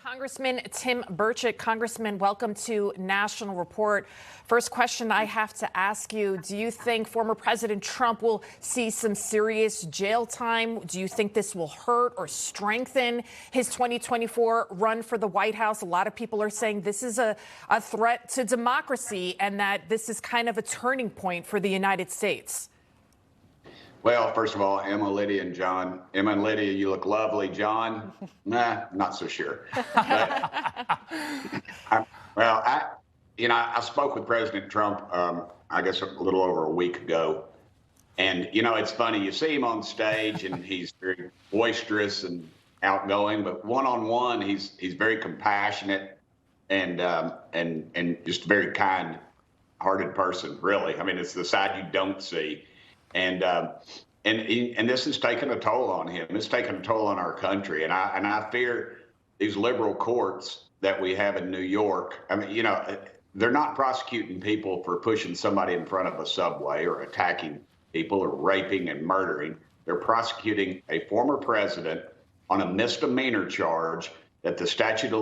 Congressman Tim Burchett. Congressman, welcome to National Report. First question I have to ask you, do you think former President Trump will see some serious jail time? Do you think this will hurt or strengthen his 2024 run for the White House? A lot of people are saying this is a threat to democracy and that this is kind of a turning point for the United States. Well, first of all, Emma, Lydia, and John. Emma and Lydia, you look lovely. John, nah, not so sure. But, I spoke with President Trump, I guess a little over a week ago. And, it's funny, you see him on stage and he's very boisterous and outgoing, but one-on-one, he's very compassionate and just a very kind-hearted person, really. I mean, it's the side you don't see. And this has taken a toll on him. It's taken a toll on our country. And I fear these liberal courts that we have in New York. I mean, they're not prosecuting people for pushing somebody in front of a subway or attacking people or raping and murdering. They're prosecuting a former president on a misdemeanor charge that the statute of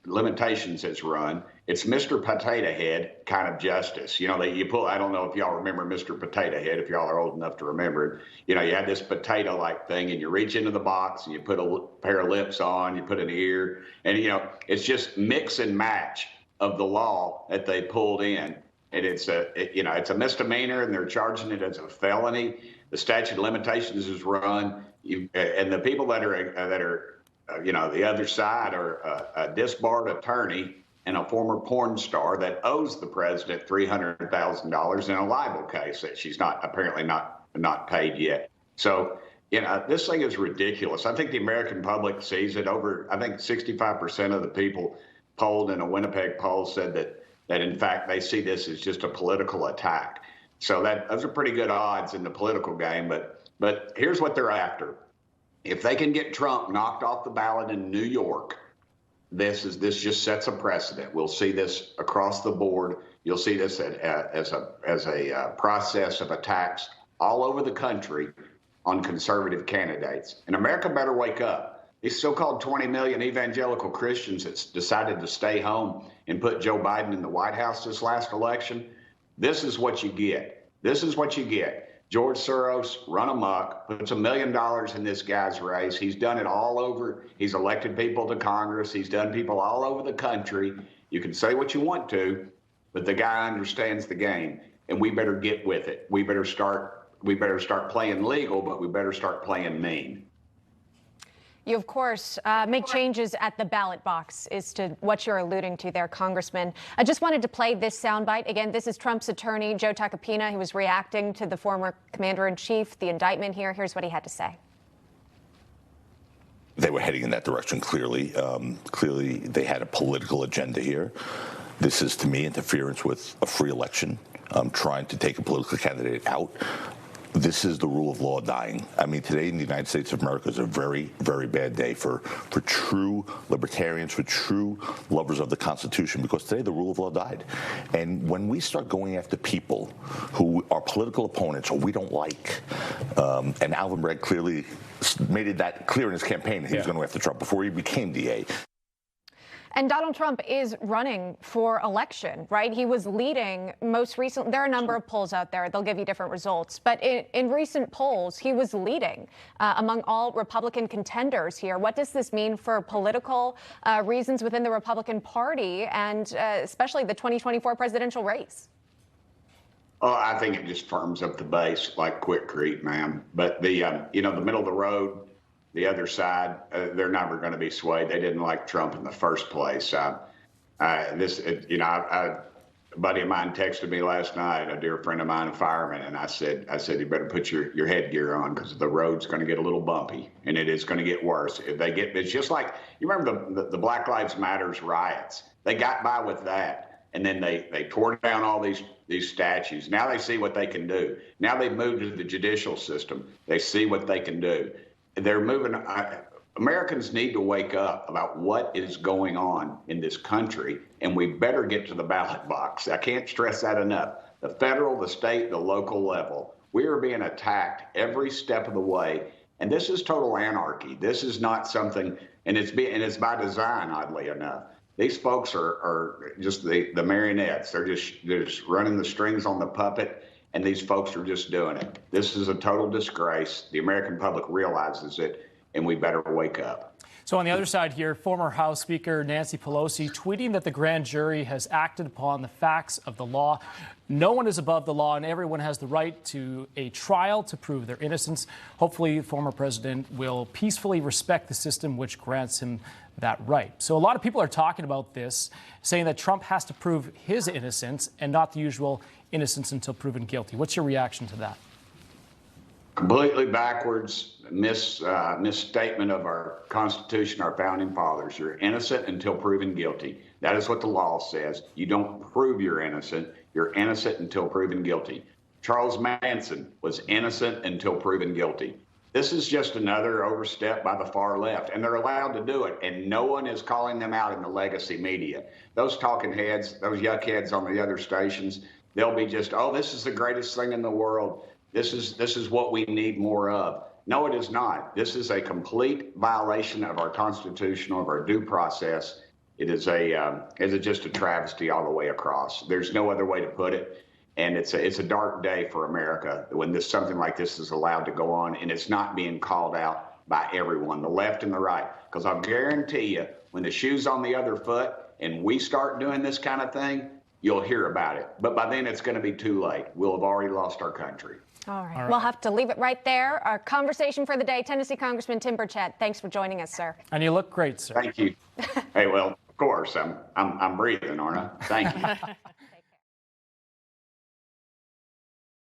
limitations has run. It's Mr. Potato Head kind of justice. I don't know if y'all remember Mr. Potato Head, if y'all are old enough to remember it. You had this potato-like thing, and you reach into the box, and you put a pair of lips on, you put an ear, and, it's just mix and match of the law that they pulled in. And it's a misdemeanor, and they're charging it as a felony. The statute of limitations is run, and the people that are the other side are a disbarred attorney and a former porn star that owes the president $300,000 in a libel case that she's apparently not paid yet. So, this thing is ridiculous. I think the American public sees it. I think 65% of the people polled in a Winnipeg poll said that in fact they see this as just a political attack. So those are pretty good odds in the political game. But here's what they're after. If they can get Trump knocked off the ballot in New York, this just sets a precedent. We'll see this across the board. You'll see this as a process of attacks all over the country on conservative candidates. And America better wake up. These so-called 20 million evangelical Christians that decided to stay home and put Joe Biden in the White House this last election, this is what you get. This is what you get. George Soros run amok, puts $1 million in this guy's race. He's done it all over. He's elected people to Congress. He's done people all over the country. You can say what you want to, but the guy understands the game, and we better get with it. We better start playing legal, but we better start playing mean. You, of course, make changes at the ballot box as to what you're alluding to there, Congressman. I just wanted to play this soundbite. Again, this is Trump's attorney, Joe Takapina. He was reacting to the former commander-in-chief, the indictment here. Here's what he had to say. They were heading in that direction, clearly. Clearly, they had a political agenda here. This is, to me, interference with a free election, trying to take a political candidate out. This is the rule of law dying. I mean, today in the United States of America is a very, very bad day for true libertarians, for true lovers of the Constitution, because today the rule of law died. And when we start going after people who are political opponents or we don't like, and Alvin Bragg clearly made that clear in his campaign that he was going to go after Trump before he became DA. And Donald Trump is running for election, right? He was leading most recently. There are a number of polls out there. They'll give you different results. But in recent polls, he was leading among all Republican contenders here. What does this mean for political reasons within the Republican Party and especially the 2024 presidential race? Oh, I think it just firms up the base like quickcrete, ma'am. But the middle of the road, the other side, they're never going to be swayed. They didn't like Trump in the first place. A buddy of mine texted me last night, a dear friend of mine, a fireman, and I said, you better put your headgear on because the road's going to get a little bumpy, and it is going to get worse. It's just like, you remember the Black Lives Matters riots. They got by with that, and then they tore down all these statues. Now they see what they can do. Now they've moved to the judicial system. They see what they can do. They're moving. Americans need to wake up about what is going on in this country, and we better get to the ballot box. I can't stress that enough. The federal, the state, the local level. We are being attacked every step of the way, and this is total anarchy. This is not something and it's by design, oddly enough. These folks are just the marionettes. They're just running the strings on the puppet, and these folks are just doing it. This is a total disgrace. The American public realizes it, and we better wake up. So on the other side here, former House Speaker Nancy Pelosi tweeting that the grand jury has acted upon the facts of the law. No one is above the law, and everyone has the right to a trial to prove their innocence. Hopefully, the former president will peacefully respect the system which grants him that right. So a lot of people are talking about this, saying that Trump has to prove his innocence and not the usual innocence until proven guilty. What's your reaction to that? Completely backwards misstatement of our Constitution, our founding fathers. You're innocent until proven guilty. That is what the law says. You don't prove you're innocent. You're innocent until proven guilty. Charles Manson was innocent until proven guilty. This is just another overstep by the far left, and they're allowed to do it, and no one is calling them out in the legacy media. Those talking heads, those yuck heads on the other stations, they'll be just, oh, this is the greatest thing in the world. This is what we need more of. No, it is not. This is a complete violation of our Constitution, of our due process. It is just a travesty all the way across. There's no other way to put it. And it's a dark day for America when something like this is allowed to go on, and it's not being called out by everyone, the left and the right. Because I'll guarantee you, when the shoe's on the other foot and we start doing this kind of thing, you'll hear about it. But by then, it's going to be too late. We'll have already lost our country. All right. We'll have to leave it right there. Our conversation for the day, Tennessee Congressman Tim Burchett. Thanks for joining us, sir. And you look great, sir. Thank you. Hey, well, of course, I'm breathing, aren't I? Thank you.